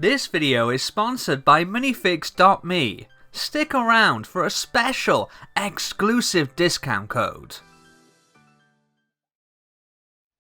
This video is sponsored by minifigs.me. Stick around for a special, exclusive discount code.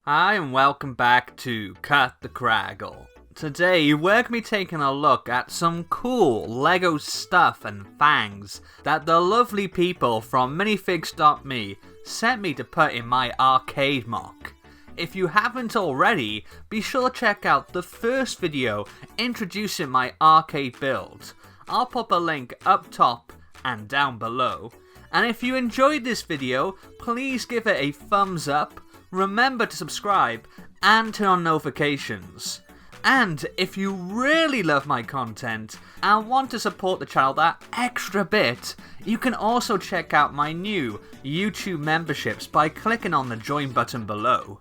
Hi and welcome back to Cut the Craggle. Today we're going to be taking a look at some cool LEGO stuff and fangs that the lovely people from minifigs.me sent me to put in my arcade MOC. If you haven't already, be sure to check out the first video introducing my arcade build. I'll pop a link up top and down below. And if you enjoyed this video, please give it a thumbs up, remember to subscribe and turn on notifications. And if you really love my content and want to support the channel that extra bit, you can also check out my new YouTube memberships by clicking on the join button below.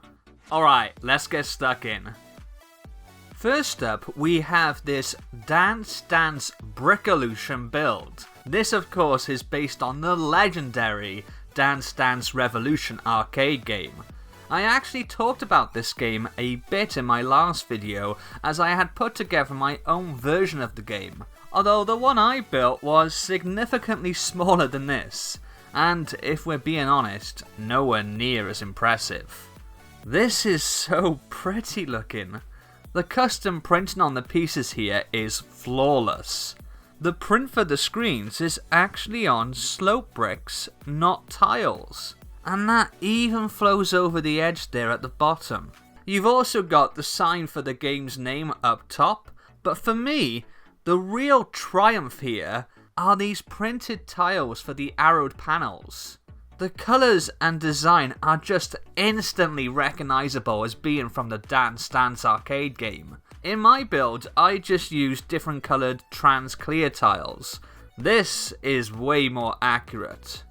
Alright, let's get stuck in. First up, we have this Dance Dance Brickolution build. This of course is based on the legendary Dance Dance Revolution arcade game. I actually talked about this game a bit in my last video as I had put together my own version of the game, although the one I built was significantly smaller than this, and if we're being honest, nowhere near as impressive. This is so pretty looking. The custom printing on the pieces here is flawless. The print for the screens is actually on slope bricks, not tiles. And that even flows over the edge there at the bottom. You've also got the sign for the game's name up top, but for me, the real triumph here are these printed tiles for the arrowed panels. The colours and design are just instantly recognisable as being from the Dance Dance arcade game. In my build, I just used different coloured trans clear tiles. This is way more accurate.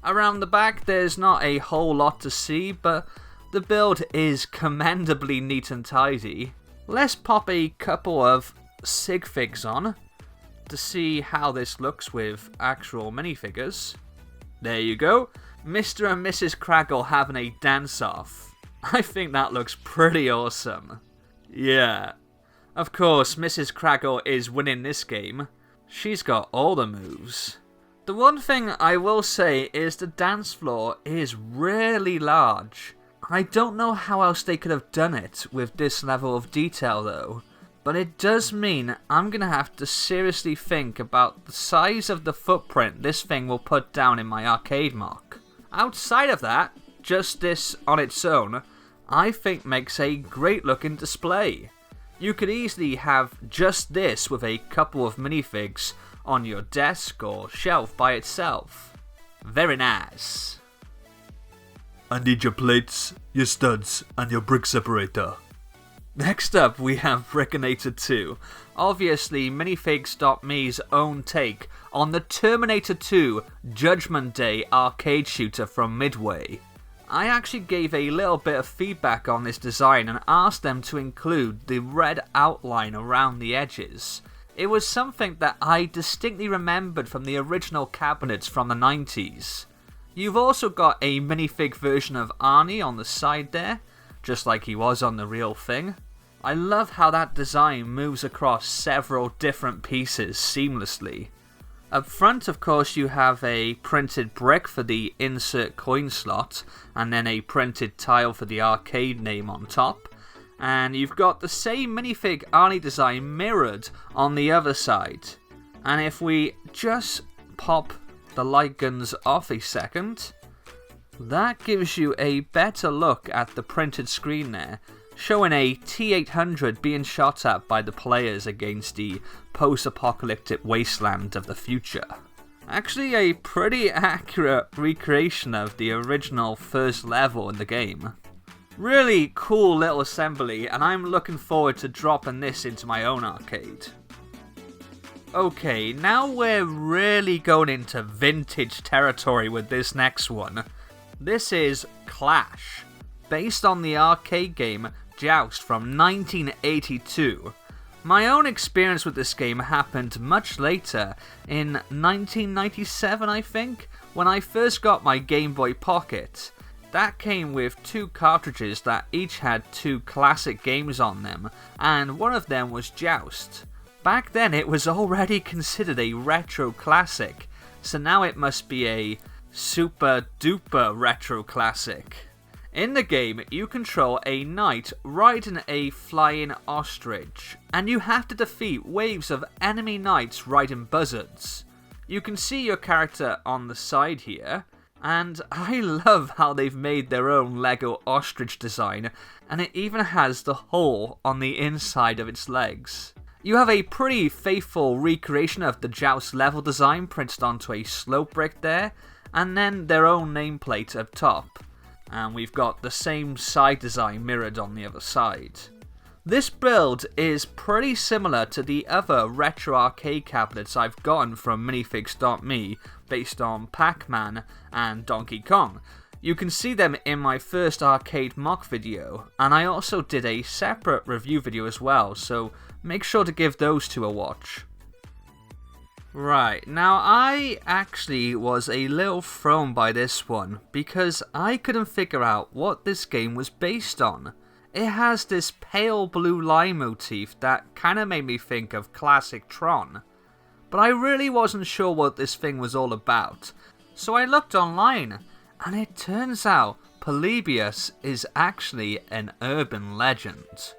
Around the back there's not a whole lot to see, but the build is commendably neat and tidy. Let's pop a couple of sig figs on to see how this looks with actual minifigures. There you go, Mr. and Mrs. Craggle having a dance-off. I think that looks pretty awesome. Yeah, of course Mrs. Craggle is winning this game. She's got all the moves. The one thing I will say is the dance floor is really large. I don't know how else they could have done it with this level of detail though, but it does mean I'm gonna have to seriously think about the size of the footprint this thing will put down in my arcade MOC. Outside of that, just this on its own, I think makes a great looking display. You could easily have just this with a couple of minifigs on your desk or shelf by itself. Very nice. I need your plates, your studs, and your brick separator. Next up we have Brickinator 2, obviously minifigs.me's own take on the Terminator 2 Judgement Day arcade shooter from Midway. I actually gave a little bit of feedback on this design and asked them to include the red outline around the edges. It was something that I distinctly remembered from the original cabinets from the 90s. You've also got a minifig version of Arnie on the side there, just like he was on the real thing. I love how that design moves across several different pieces seamlessly. Up front, of course, you have a printed brick for the insert coin slot, and then a printed tile for the arcade name on top. And you've got the same minifig Arnie design mirrored on the other side. And if we just pop the light guns off a second, that gives you a better look at the printed screen there, showing a T-800 being shot at by the players against the post-apocalyptic wasteland of the future. Actually a pretty accurate recreation of the original first level in the game. Really cool little assembly, and I'm looking forward to dropping this into my own arcade. Okay, now we're really going into vintage territory with this next one. This is Clash, based on the arcade game Joust from 1982. My own experience with this game happened much later, in 1997 I think, when I first got my Game Boy Pocket. That came with 2 cartridges that each had 2 classic games on them, and one of them was Joust. Back then it was already considered a retro classic, so now it must be a super duper retro classic. In the game, you control a knight riding a flying ostrich, and you have to defeat waves of enemy knights riding buzzards. You can see your character on the side here, and I love how they've made their own LEGO ostrich design, and it even has the hole on the inside of its legs. You have a pretty faithful recreation of the Joust level design printed onto a slope brick there, and then their own nameplate up top. And we've got the same side design mirrored on the other side. This build is pretty similar to the other retro arcade cabinets I've gotten from minifigs.me based on Pac-Man and Donkey Kong. You can see them in my first arcade mock video, and I also did a separate review video as well, so make sure to give those two a watch. Right, now I actually was a little thrown by this one because I couldn't figure out what this game was based on. It has this pale blue line motif that kinda made me think of classic Tron, but I really wasn't sure what this thing was all about, so I looked online, and it turns out Polybius is actually an urban legend.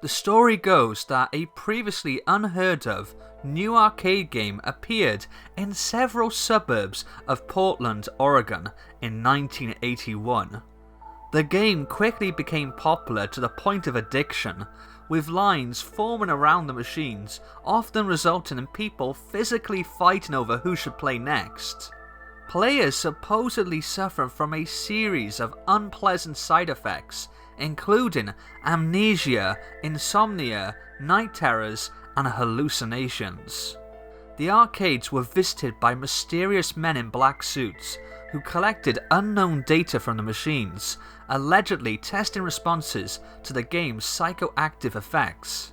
The story goes that a previously unheard of new arcade game appeared in several suburbs of Portland, Oregon in 1981. The game quickly became popular to the point of addiction, with lines forming around the machines, often resulting in people physically fighting over who should play next. Players supposedly suffer from a series of unpleasant side effects, including amnesia, insomnia, night terrors, and hallucinations. The arcades were visited by mysterious men in black suits who collected unknown data from the machines, allegedly testing responses to the game's psychoactive effects.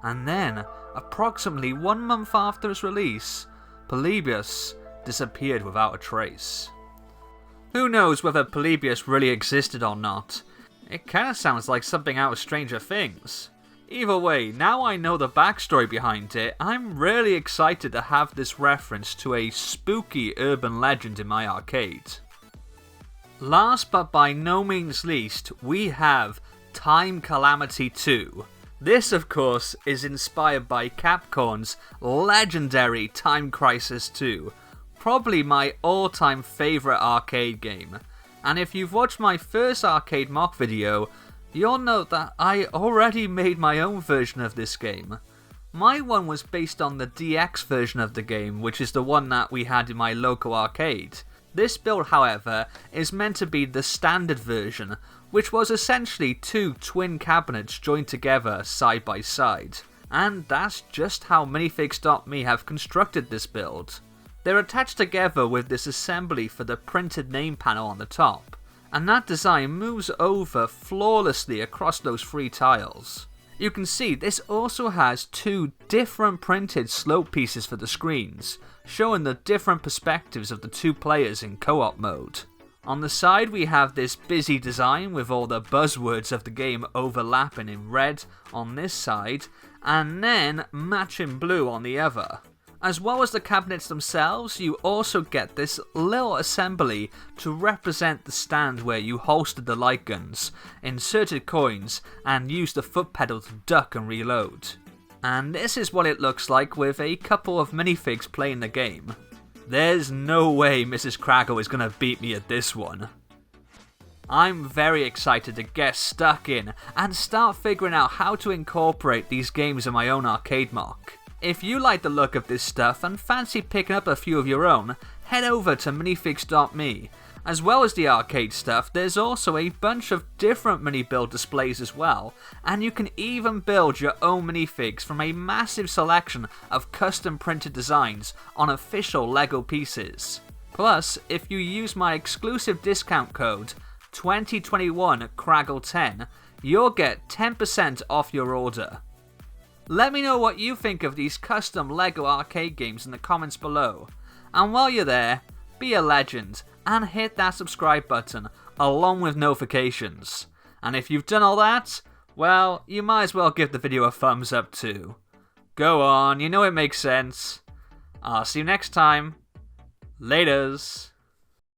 And then, approximately 1 month after its release, Polybius disappeared without a trace. Who knows whether Polybius really existed or not? It kinda sounds like something out of Stranger Things. Either way, now I know the backstory behind it, I'm really excited to have this reference to a spooky urban legend in my arcade. Last but by no means least, we have Time Calamity 2. This, of course, is inspired by Capcom's legendary Time Crisis 2, probably my all-time favourite arcade game. And if you've watched my first arcade mock video, you'll note that I already made my own version of this game. My one was based on the DX version of the game, which is the one that we had in my local arcade. This build, however, is meant to be the standard version, which was essentially 2 twin cabinets joined together side by side. And that's just how minifigs.me have constructed this build. They're attached together with this assembly for the printed name panel on the top, and that design moves over flawlessly across those 3 tiles. You can see this also has 2 different printed slope pieces for the screens, showing the different perspectives of the 2 players in co-op mode. On the side we have this busy design with all the buzzwords of the game overlapping in red on this side, and then matching blue on the other. As well as the cabinets themselves, you also get this little assembly to represent the stand where you holstered the light guns, inserted coins, and used the foot pedal to duck and reload. And this is what it looks like with a couple of minifigs playing the game. There's no way Mrs. Craggle is going to beat me at this one. I'm very excited to get stuck in and start figuring out how to incorporate these games in my own arcade mock. If you like the look of this stuff and fancy picking up a few of your own, head over to minifigs.me. As well as the arcade stuff, there's also a bunch of different mini-build displays as well, and you can even build your own minifigs from a massive selection of custom printed designs on official LEGO pieces. Plus, if you use my exclusive discount code 2021Craggle10, you'll get 10% off your order. Let me know what you think of these custom LEGO arcade games in the comments below. And while you're there, be a legend and hit that subscribe button along with notifications. And if you've done all that, well, you might as well give the video a thumbs up too. Go on, you know it makes sense. I'll see you next time. Laters.